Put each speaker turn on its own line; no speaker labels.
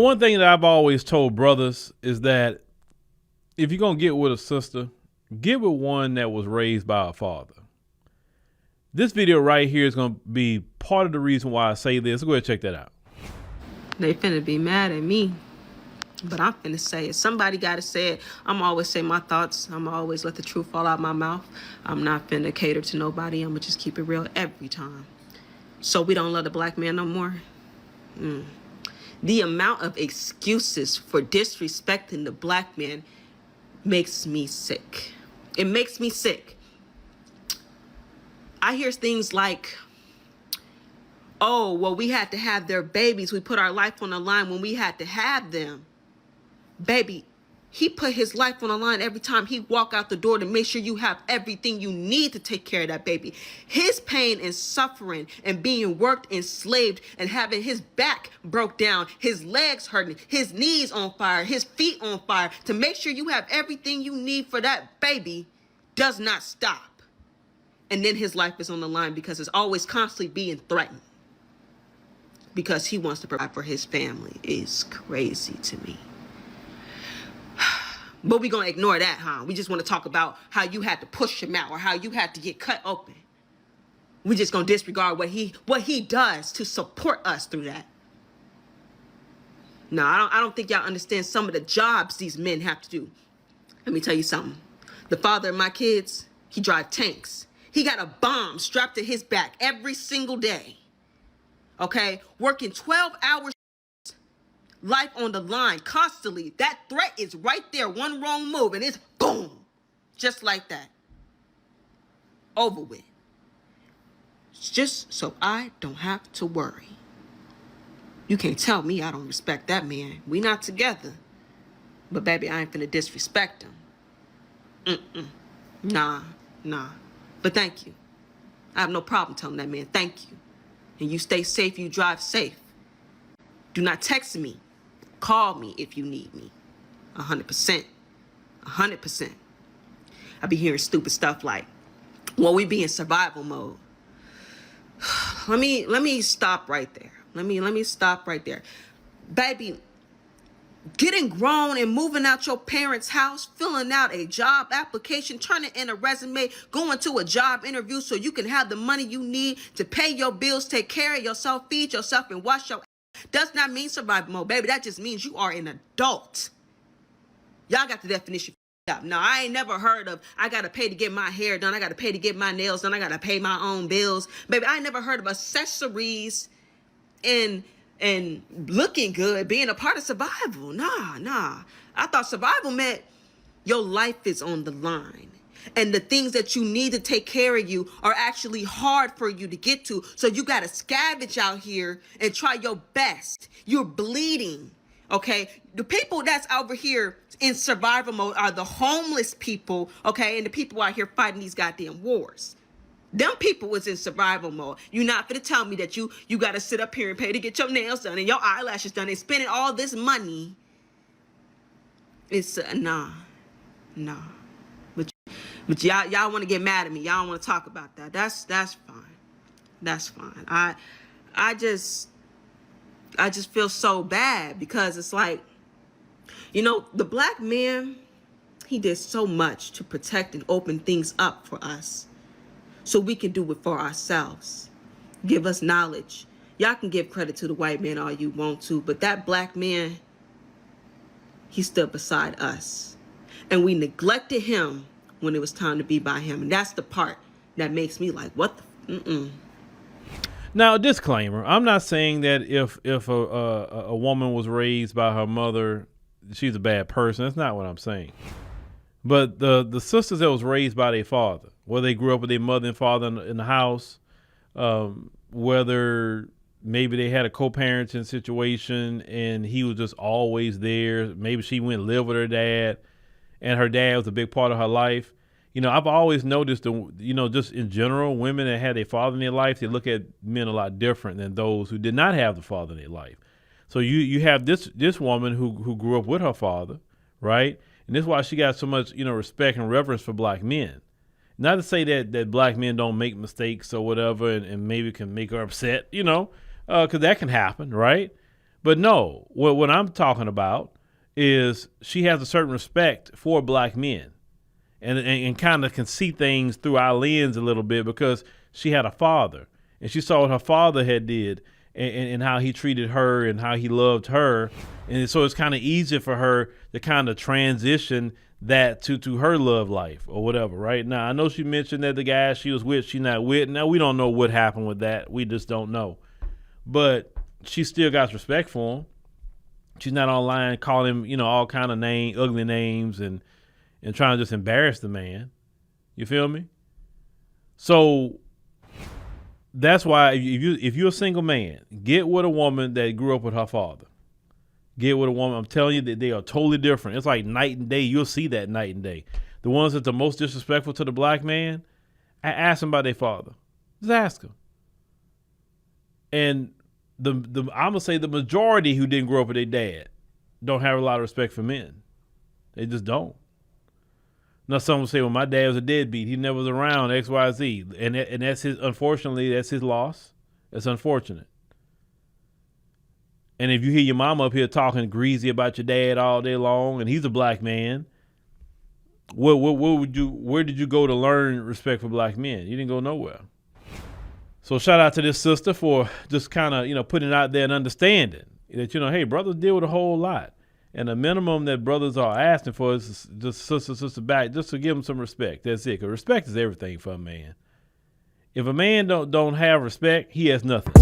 one thing that I've always told brothers is that if you're going to get with a sister, get with one that was raised by a father. This video right here is going to be part of the reason why I say this. Go ahead and check that out.
They finna be mad at me, but I'm finna say it. Somebody gotta say it. I'm always say my thoughts. I'm always let the truth fall out my mouth. I'm not finna cater to nobody. I'm gonna just keep it real every time. So we don't love the black man no more? The amount of excuses for disrespecting the black man makes me sick. It makes me sick. I hear things like, oh, well, we had to have their babies. We put our life on the line when we had to have them. Baby, he put his life on the line every time he walk out the door to make sure you have everything you need to take care of that baby. His pain and suffering and being worked, enslaved, and having his back broke down, his legs hurting, his knees on fire, his feet on fire, to make sure you have everything you need for that baby does not stop. And then his life is on the line because it's always constantly being threatened, because he wants to provide for his family. Is crazy to me. But we gonna ignore that, huh? We just want to talk about how you had to push him out or how you had to get cut open. We just gonna disregard what he does to support us through that. No, I don't think y'all understand some of the jobs these men have to do. Let me tell you something. The father of my kids, he drives tanks. He got a bomb strapped to his back every single day. Okay, working 12 hours, life on the line constantly. That threat is right there. One wrong move and it's boom. Just like that. Over with. Just so I don't have to worry. You can't tell me I don't respect that man. We not together. But baby, I ain't finna disrespect him. Nah. But thank you. I have no problem telling that man thank you. And you stay safe, you drive safe. Do not text me. Call me if you need me. 100%. 100%. I be hearing stupid stuff like, well, we be in survival mode. Let me stop right there. Let me stop right there. Baby, getting grown and moving out your parents' house, filling out a job application, turning in a resume, going to a job interview so you can have the money you need to pay your bills, take care of yourself, feed yourself, and wash your ass, does not mean survival mode, baby. That just means you are an adult. Y'all got the definition up. No, I ain't never heard of I gotta pay to get my hair done, I gotta pay to get my nails done, I gotta pay my own bills. Baby, I ain't never heard of accessories and looking good being a part of survival. Nah. I thought survival meant your life is on the line. And the things that you need to take care of you are actually hard for you to get to. So you got to scavenge out here and try your best. You're bleeding, okay? The people that's over here in survival mode are the homeless people, okay? And the people out here fighting these goddamn wars. Them people was in survival mode. You're not gonna tell me that you got to sit up here and pay to get your nails done and your eyelashes done and spending all this money. It's nah. But y'all want to get mad at me. Y'all don't want to talk about that. That's fine. That's fine. I just feel so bad because it's like, you know, the black man, he did so much to protect and open things up for us so we can do it for ourselves. Give us knowledge. Y'all can give credit to the white man all you want to, but that black man, he stood beside us. And we neglected him when it was time to be by him. And that's the part that makes me like, what the
Now, disclaimer, I'm not saying that if a woman was raised by her mother, she's a bad person. That's not what I'm saying. But the sisters that was raised by their father, whether they grew up with their mother and father in the house, whether maybe they had a co-parenting situation and he was just always there. Maybe she went and lived with her dad and her dad was a big part of her life. You know, I've always noticed, just in general, women that had a father in their life, they look at men a lot different than those who did not have the father in their life. So you have this woman who grew up with her father, right? And this is why she got so much, respect and reverence for black men. Not to say that black men don't make mistakes or whatever and maybe can make her upset, because that can happen, right? But no, what I'm talking about is she has a certain respect for black men and kind of can see things through our lens a little bit because she had a father and she saw what her father had did and how he treated her and how he loved her. And so it's kind of easy for her to kind of transition that to her love life or whatever, right? Now, I know she mentioned that the guy she was with, she's not with. Now, we don't know what happened with that. We just don't know. But she still got respect for him. She's not online calling him, all kind of ugly names and trying to just embarrass the man. You feel me? So that's why if you're a single man, get with a woman that grew up with her father. Get with a woman. I'm telling you that they are totally different. It's like night and day. You'll see that night and day. The ones that are the most disrespectful to the black man, I ask them about their father. Just ask them. And I'm gonna say the majority who didn't grow up with their dad don't have a lot of respect for men. They just don't. Now some will say, well, my dad was a deadbeat. He never was around X, Y, Z. And that's unfortunately, that's his loss. That's unfortunate. And if you hear your mama up here talking greasy about your dad all day long and he's a black man, where did you go to learn respect for black men? You didn't go nowhere. So shout out to this sister for just kind of, putting it out there and understanding that, hey, brothers deal with a whole lot. And the minimum that brothers are asking for is just sister back, just to give them some respect. That's it. Because respect is everything for a man. If a man don't have respect, he has nothing.